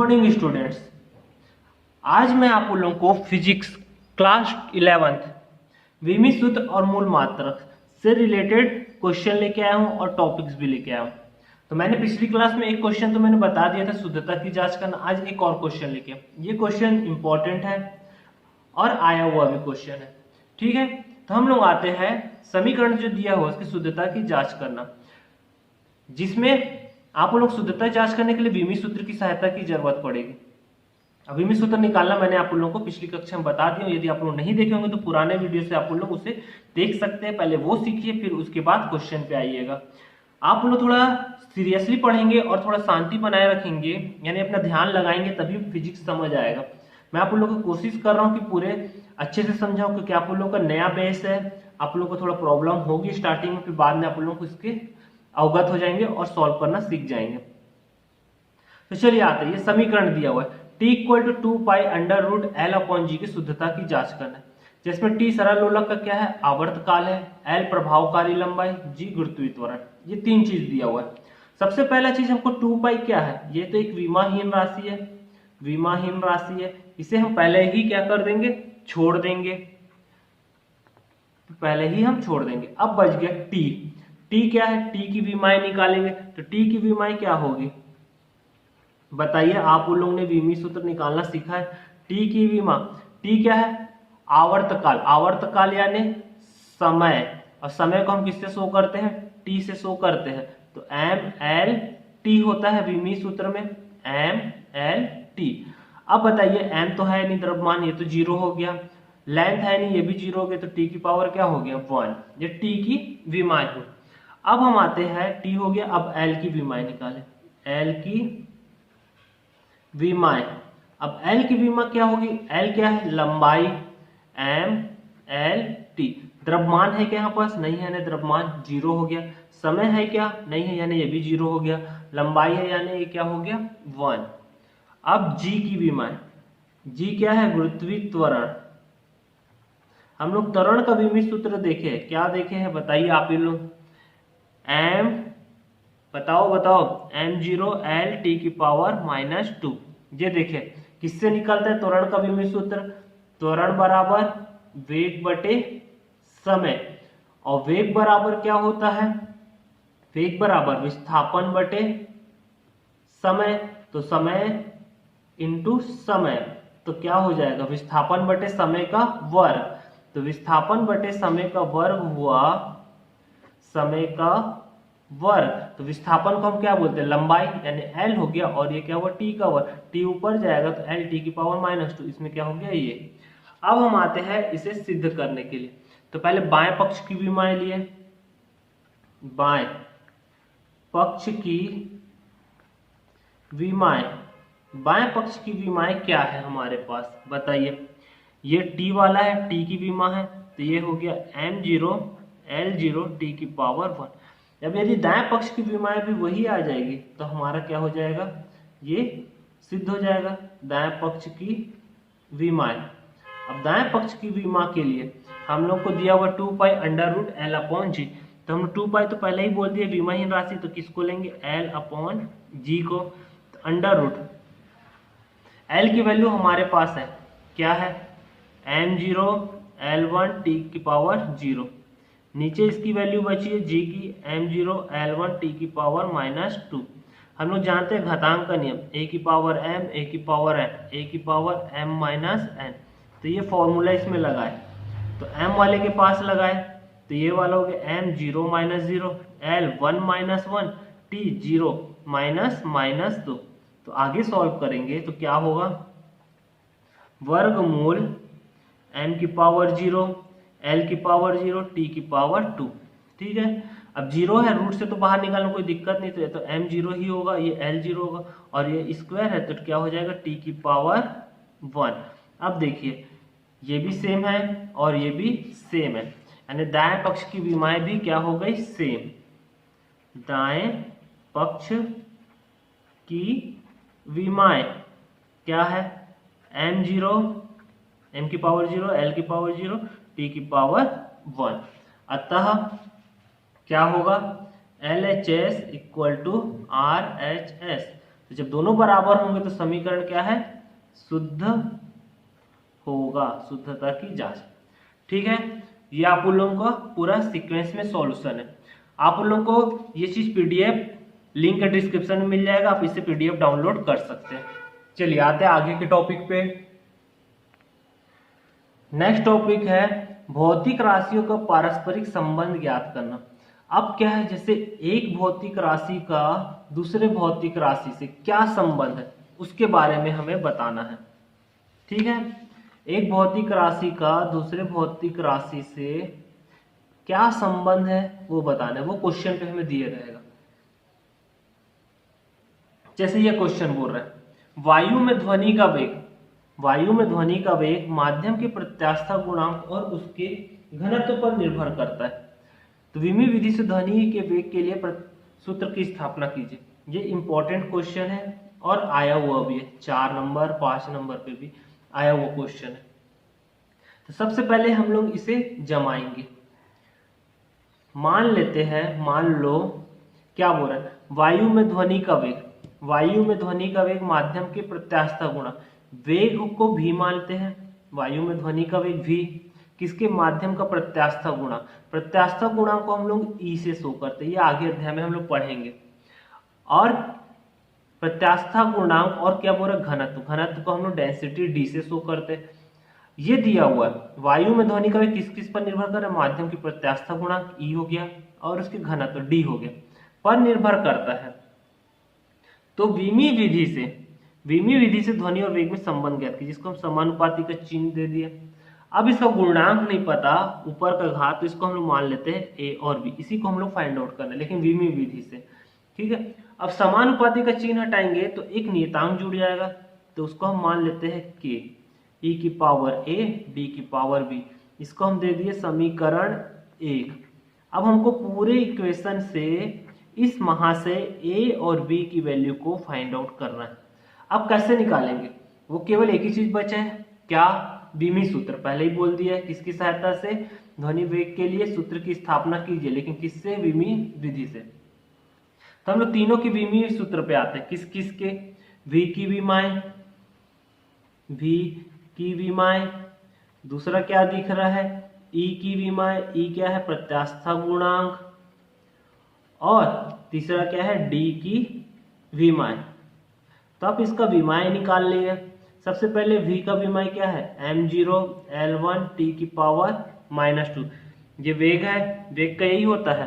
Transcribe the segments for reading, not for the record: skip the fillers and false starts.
Morning students. आज मैं आप लोगों को फिजिक्स क्लास 11th विमी सूत्र और मूल मात्रक से रिलेटेड क्वेश्चन लेके आया हूं और टॉपिक्स भी लेके आया हूं। तो मैंने पिछली क्लास में एक क्वेश्चन तो मैंने बता दिया था शुद्धता की जांच करना। आज एक और क्वेश्चन लेके ये क्वेश्चन इंपॉर्टेंट है और आया हुआ भी क्वेश्चन है। ठीक है, तो हम लोग आते हैं समीकरण जो दिया हुआ उसकी शुद्धता की जांच करना, जिसमें आप लोग शुद्धता जांच करने के लिए विमी सूत्र की सहायता की जरूरत पड़ेगी। अब विमी सूत्र निकालना मैंने आप लोगों को पिछली कक्षा में बता दिया। यदि आप लोग नहीं देखे होंगे तो पुराने वीडियो से आप लोग उसे देख सकते हैं। पहले वो सीखिए, फिर उसके बाद क्वेश्चन पे आइएगा। आप लोग थोड़ा सीरियसली पढ़ेंगे और थोड़ा शांति बनाए रखेंगे, यानी अपना ध्यान लगाएंगे, तभी फिजिक्स समझ आएगा। मैं आप लोगों को कोशिश कर रहा हूँ कि पूरे अच्छे से समझाऊं, क्योंकि आप लोगों का नया बेस है। आप लोगों को थोड़ा प्रॉब्लम होगी स्टार्टिंग में, फिर बाद में आप लोगों को इसके अवगत हो जाएंगे और सॉल्व करना सीख जाएंगे। तो चलिए आते हैं, ये समीकरण दिया हुआ है t equal to 2 pi under root L upon G की शुद्धता की जांच करना है, जिसमें t सरल लोलक का क्या है, आवर्त काल है, l प्रभावकारी लंबाई, g गुरुत्वीय त्वरण। ये तीन चीज दिया हुआ है। सबसे पहला चीज हमको 2 पाई क्या है, ये तो एक विमाहीन राशि है, विमाहीन राशि है। इसे हम पहले ही क्या कर देंगे, छोड़ देंगे, पहले ही हम छोड़ देंगे। अब बच गया t। t क्या है, t की विमाएं निकालेंगे, तो t की विमाएं क्या होगी बताइए। आप उन लोगों ने विमी सूत्र निकालना सीखा है। t की विमा, t क्या है, आवर्तकाल, आवर्तकाल यानी समय, और समय को हम किससे शो करते हैं, t से शो करते हैं। तो एम एल टी होता है विमी सूत्र में, एम एल टी। अब बताइए m तो है नहीं द्रव्यमान, ये तो जीरो हो गया, लेंथ है नहीं, ये भी जीरो हो गया, तो t की पावर क्या हो गया 1। ये t की विमाएं हुई। अब हम आते हैं, t हो गया, अब l की विमाएं निकालें, l की विमाएं। अब l की विमा क्या होगी, l क्या है, लंबाई, m l t। द्रव्यमान है क्या यहाँ पास, नहीं है, द्रव्यमान जीरो हो गया। समय है क्या, नहीं है, यानी ये भी जीरो हो गया। लंबाई है यानी ये क्या हो गया 1। अब g की विमाएं, g क्या है, गुरुत्वीय त्वरण। हम लोग त्वरण का विमी सूत्र देखे, क्या देखे हैं बताइए आप ही लोग। m, बताओ, m0 l t की पावर -2। ये देखे किससे निकलता है त्वरण का विमी सूत्र, त्वरण बराबर वेग बटे समय, और वेग बराबर क्या होता है, वेग बराबर विस्थापन बटे समय। तो समय इंटू समय, तो क्या हो जाएगा, विस्थापन बटे समय का वर्ग। तो विस्थापन बटे समय का वर्ग हुआ समय का वर्ग। तो विस्थापन को हम क्या बोलते हैं, लंबाई, यानी l हो गया, और ये क्या हुआ t का वर्ग। t ऊपर जाएगा तो l t की पावर -2, इसमें क्या हो गया ये। अब हम आते हैं इसे सिद्ध करने के लिए। तो पहले बाएं पक्ष की विमाएं लिए, बाएं पक्ष की विमाएं, बाएं पक्ष की विमाएं क्या है हमारे पास बताइए। ये t वाला है, t की विमा है, तो ये हो गया m0 l0 t की पावर 1। अब यदि दाएं पक्ष की विमाएं भी वही आ जाएगी तो हमारा क्या हो जाएगा, ये सिद्ध हो जाएगा दाएं पक्ष की विमाएं। अब दाएं पक्ष की विमा के लिए हम लोग को दिया हुआ 2 pi under root L upon G. तो हम 2 पाई तो पहले ही बोल दिए विमाहीन राशि, तो किसको लेंगे, एल अपॉन जी को। तो अंडर रूट एल की वैल्यू हमारे पास है, क्या है, m0 l1 t की पावर 0। नीचे इसकी वैल्यू बची है g की, m0 l1 t की पावर -2। हम लोग जानते हैं घातांक का नियम, a की पावर m, a की पावर n, a की पावर m -n। तो ये फॉर्मूला इसमें लगाए, तो m वाले के पास लगाए, तो ये वाला हो गया m0 -0 l1 -1 t 0 -2। तो आगे सॉल्व करेंगे तो क्या होगा, वर्गमूल m की पावर 0 l की पावर 0 t की पावर 2। ठीक है, अब 0 है, रूट से तो बाहर निकालने कोई दिक्कत नहीं, तो m0 ही होगा, ये l0 होगा, और ये स्क्वायर है तो क्या हो जाएगा t की पावर 1। अब देखिए ये भी सेम है और ये भी सेम है, यानी दाएं पक्ष की विमाएं भी क्या हो गई, सेम। दाएं पक्ष की विमाएं क्या है, m0 m की पावर 0 l की पावर 0 t की पावर 1। अतः क्या होगा, LHS इक्वल टू RHS। तो जब दोनों बराबर होंगे तो समीकरण क्या है, शुद्ध होगा, शुद्धता की जांच। ठीक है, ये आप उन लोगों का पूरा सीक्वेंस में सॉल्यूशन है। आप उन लोगों को ये चीज पीडीएफ लिंक डिस्क्रिप्शन में मिल जाएगा, आप इससे पीडीएफ डाउनलोड कर सकते हैं। चलिए आते हैं आगे के टॉपिक पे। नेक्स्ट टॉपिक है भौतिक राशियों का पारस्परिक संबंध ज्ञात करना। अब क्या है, जैसे एक भौतिक राशि का दूसरे भौतिक राशि से क्या संबंध है उसके बारे में हमें बताना है। ठीक है, एक भौतिक राशि का दूसरे भौतिक राशि से क्या संबंध है वो बताना है, वो क्वेश्चन पे हमें दिया रहेगा। जैसे ये क्वेश्चन बोल रहा है, वायु में ध्वनि का वेग, वायु में ध्वनि का वेग माध्यम के प्रत्यास्था गुणांक और उसके घनत्व पर निर्भर करता है। तो विमी विधि से ध्वनि के वेग के लिए सूत्र की स्थापना कीजिए। ये इंपॉर्टेंट क्वेश्चन है और आया हुआ भी है, 4 नंबर 5 नंबर पे भी आया हुआ क्वेश्चन है। तो सबसे पहले हम लोग इसे जमाएंगे। मान लेते हैं, मान लो क्या बोल रहा है, वायु में ध्वनि का वेग, वायु में ध्वनि का वेग माध्यम के प्रत्यास्था गुणा, वेग को भी मानते हैं, वायु में ध्वनि का वेग भी, किसके, माध्यम का प्रत्यास्था गुणा, प्रत्यास्था गुणा को हम लोग ई से शो करते हैं, ये आगे अध्याय में हम लोग पढ़ेंगे। और प्रत्यास्था गुणांक और क्या बोल रहे, घनत्व, घनत्व को हम लोग डेंसिटी डी से शो करते हैं। ये दिया हुआ है, वायु में ध्वनि का वेग किस किस पर निर्भर कर रहा है, माध्यम की प्रत्यास्था गुणांक ई हो गया और उसके घनत्व डी हो गया, पर निर्भर करता है। तो विमी विधि से ध्वनि और वेग में संबंध ज्ञात कीजिए, जिसको हम समानुपाती का चिन्ह दे दिए। अब इसका गुणांक नहीं पता, ऊपर का घात, तो इसको हम लोग मान लेते हैं ए और बी, इसी को हम लोग फाइंड आउट करना है, लेकिन विमी विधि से। ठीक है, अब समानुपाती का चिन्ह हटाएंगे तो एक नियतांक जुड़ जाएगा, तो उसको हम मान लेते हैं के, ई की पावर ए डी की पावर बी, इसको हम दे दिए समीकरण 1। अब हमको पूरे इक्वेशन से इस महाशय ए और बी की वैल्यू को फाइंड आउट करना है। अब कैसे निकालेंगे, वो केवल एक ही चीज बचा है, क्या, विमी सूत्र, पहले ही बोल दिया है, किसकी सहायता से, ध्वनि वेग के लिए सूत्र की स्थापना कीजिए, लेकिन किससे, विमी विधि से। तो हम लोग तीनों की विमी सूत्र पे आते हैं, किस किस के, v की विमाएं, v की विमाएं, दूसरा क्या दिख रहा है, e की विमाएं, e क्या है, प्रत्यास्था गुणांक, और तीसरा क्या है, d की विमाएं। तो आप इसका विमाएं निकाल लिए। सबसे पहले v का विमाएं क्या है, m0 L1 t की पावर -2, ये वेग है, वेग का यही होता है,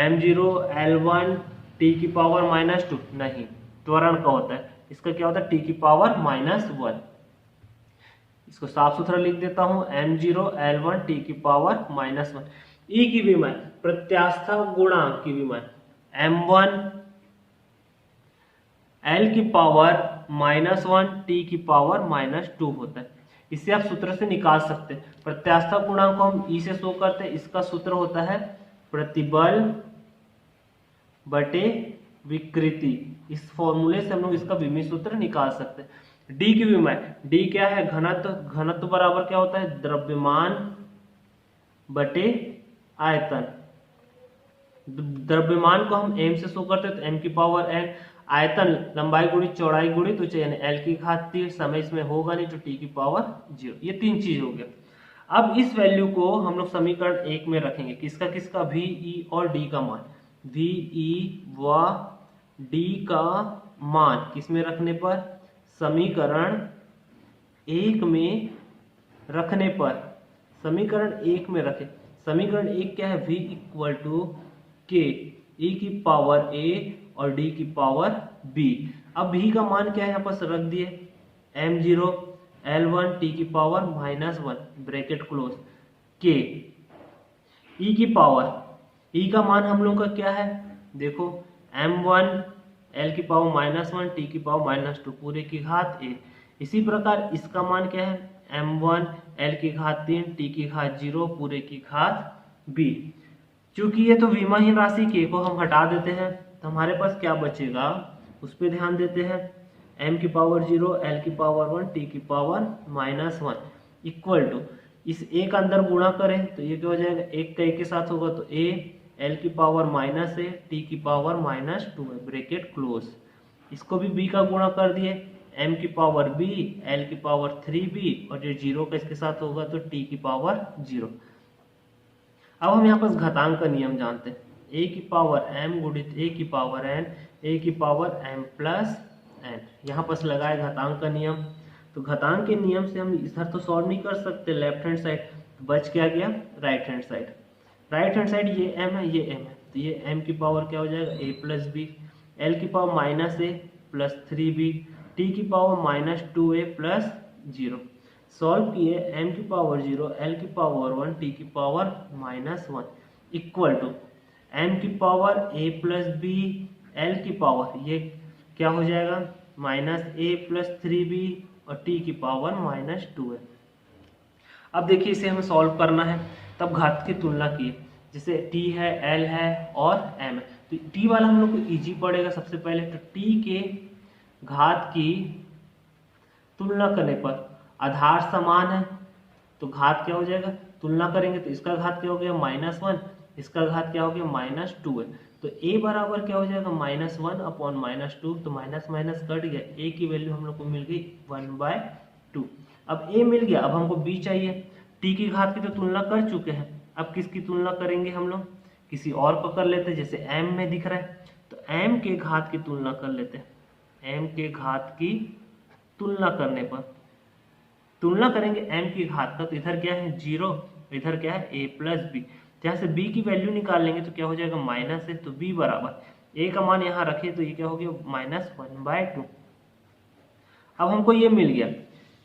m0 L1 t की पावर -2 नहीं, त्वरण का होता है, इसका क्या होता है, t की पावर -1। इसको साफ सुथरा लिख देता हूं, m0 L1 t की पावर -1। e की विमाएं, प्रत्यास्था गुणांक की विमाएं, m1 L की पावर -1 t की पावर -2 होता है। इससे आप सूत्र से निकाल सकते हैं। प्रत्यास्था गुणांक को हम ई से शो करते हैं, इसका सूत्र होता है प्रतिबल बटे विकृति। इस फॉर्मूले से हम लोग इसका विमी सूत्र निकाल सकते हैं। डी की विमाएं, डी क्या है, घनत्व, घनत्व बराबर क्या होता है, द्रव्यमान बटे आयतन। द्रव्यमान को हम m से शो करते हैं, तो m की पावर n, आयतन लंबाई गुणी चौड़ाई गुणी, तो यानी l की घात 3, समय इसमें होगा नहीं तो t की पावर 0, ये 3 चीज हो गया। अब इस वैल्यू को हम लोग समीकरण 1 में रखेंगे, किसका किसका, v e और d का मान, v e व d का मान किस में रखने पर, समीकरण 1 में रखने पर, समीकरण 1 में रखें। समीकरण 1 क्या है, v इक्वल टू के, e की पावर a और d की पावर b। अब v का मान क्या है, यहाँ पर रख दिए, m0 L1 t की पावर -1 ब्रैकेट क्लोज, के, e की पावर, e का मान हम लोग का क्या है, देखो m1 L की पावर -1 t की पावर -2 पूरे की घात a। इसी प्रकार इसका मान क्या है, m1 L की घात 3 t की घात 0 पूरे की घात b। चूंकि ये तो विमाहीन राशि के को हम हटा देते हैं, तो हमारे पास क्या बचेगा, उस पर ध्यान देते हैं, m की पावर 0 L की पावर 1 t की पावर -1 इक्वल टू, इस एक अंदर गुणा करें तो ये क्या हो जाएगा, एक का एक के साथ होगा तो a L की पावर -a t की पावर -2 ब्रैकेट क्लोज। इसको भी b का गुणा कर दिए, m की पावर b, l की पावर 3b, और ये 0 का इसके साथ होगा तो t की पावर 0। अब हम यहाँ पर घातांक का नियम जानते हैं, a की पावर m गुणित a की पावर n, a की पावर m प्लस n। यहाँ पर लगाए घातांक का नियम, तो घातांक के नियम से हम इधर तो सॉल्व नहीं कर सकते लेफ्ट हैंड साइड, तो बच क्या गया right hand side. Right hand side ये m है, ये m है, तो ये m की पावर क्या हो जाएगा a प्लस बी, l की power minus a plus 3b, t की power minus 2a plus 0। Solve किए, m की पावर 0, l की पावर 1, t की power minus 1 equal to m की power a plus b, l की पावर ये क्या हो जाएगा माइनस a प्लस 3b और t की पावर माइनस 2 है। अब देखिए इसे हमें सॉल्व करना है, तब घात की तुलना किए, जैसे t है, l है और m है, तो t वाला हम लोग को इजी पड़ेगा। सबसे पहले तो t के घात की तुलना करने पर आधार समान है तो घात क्या हो जाएगा, तुलना करेंगे तो इसका घात क्या हो गया -1, इसका घात क्या हो गया -2 है, तो a बराबर क्या हो जाएगा -1 अपॉन -2, तो माइनस माइनस कट गया, a की वैल्यू हम लोग को मिल गई 1/2। अब a मिल गया, अब हमको b चाहिए। t की घात की तो तुलना कर चुके हैं, अब किसकी तुलना करेंगे हम लोग, किसी और को कर लेते हैं, जैसे m में दिख रहा है तो m के घात की तुलना कर लेते हैं। m के घात की तुलना करने पर तुलना करेंगे m की घात का, तो इधर क्या है 0, इधर क्या है a प्लस बी, जहाँ से b की वैल्यू निकाल लेंगे तो क्या हो जाएगा माइनस है, तो b बराबर a का मान यहाँ रखे तो ये क्या हो गया -1/2। अब हमको ये मिल गया,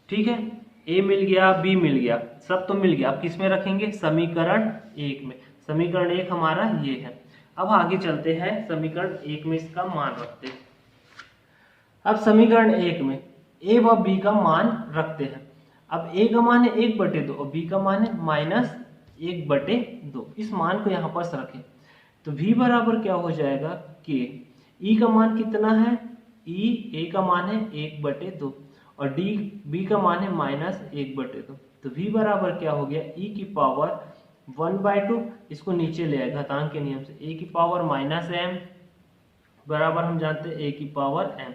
ठीक है, a मिल गया, b मिल गया, सब तो मिल गया। अब किस में रखेंगे, समीकरण 1 में। समीकरण 1 हमारा ये है। अब आगे चलते हैं, समीकरण 1 में इसका मान रखते हैं। अब समीकरण 1 में a व b का मान रखते हैं। अब a का मान है 1/2 और b का मान है -1/2। इस मान को यहाँ पर रखें तो v बराबर क्या हो जाएगा k, e का मान कितना है, e a का मान है 1/2 और d b का मान है -1/2, तो v बराबर क्या हो गया e की पावर 1/2, इसको नीचे ले आए घातांक के नियम से, a की पावर -m बराबर हम जानते हैं a की पावर m,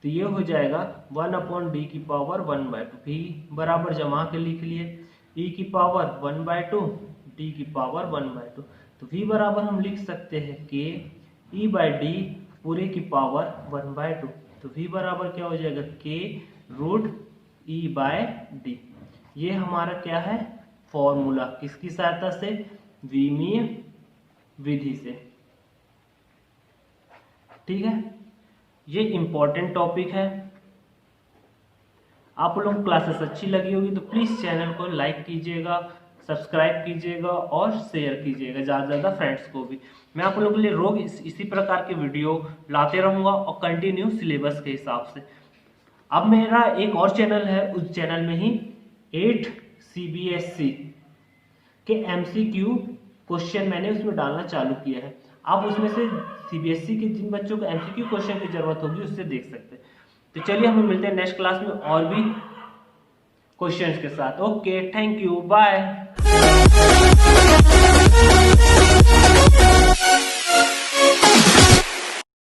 तो ये हो जाएगा 1/d की पावर 1/2। v बराबर जमा के लिख लिए e की पावर 1/2 d की पावर 1/2, तो v बराबर हम लिख सकते हैं k e/d पूरे की पावर 1/2, तो v बराबर क्या हो जाएगा k रूट e/d। ये हमारा क्या है फॉर्मूला, किसकी सहायता से, विमीय विधि से, ठीक है। ये इंपॉर्टेंट टॉपिक है। आप लोगों को क्लासेस अच्छी लगी होगी तो प्लीज चैनल को लाइक कीजिएगा, सब्सक्राइब कीजिएगा और शेयर कीजिएगा ज़्यादा से ज़्यादा फ्रेंड्स को भी। मैं आप लोगों के लिए रोज इसी प्रकार के वीडियो लाते रहूँगा और कंटिन्यू सिलेबस के हिसाब से। अब मेरा एक और चैनल है, उस चैनल में ही 8 CBSE के MCQ क्वेश्चन मैंने उसमें डालना चालू किया है। आप उसमें से CBSE के जिन बच्चों को MCQ क्वेश्चन की जरूरत होगी उससे देख सकते हैं। तो चलिए हम मिलते हैं नेक्स्ट क्लास में और भी क्वेश्चंस के साथ। Okay, thank you, bye.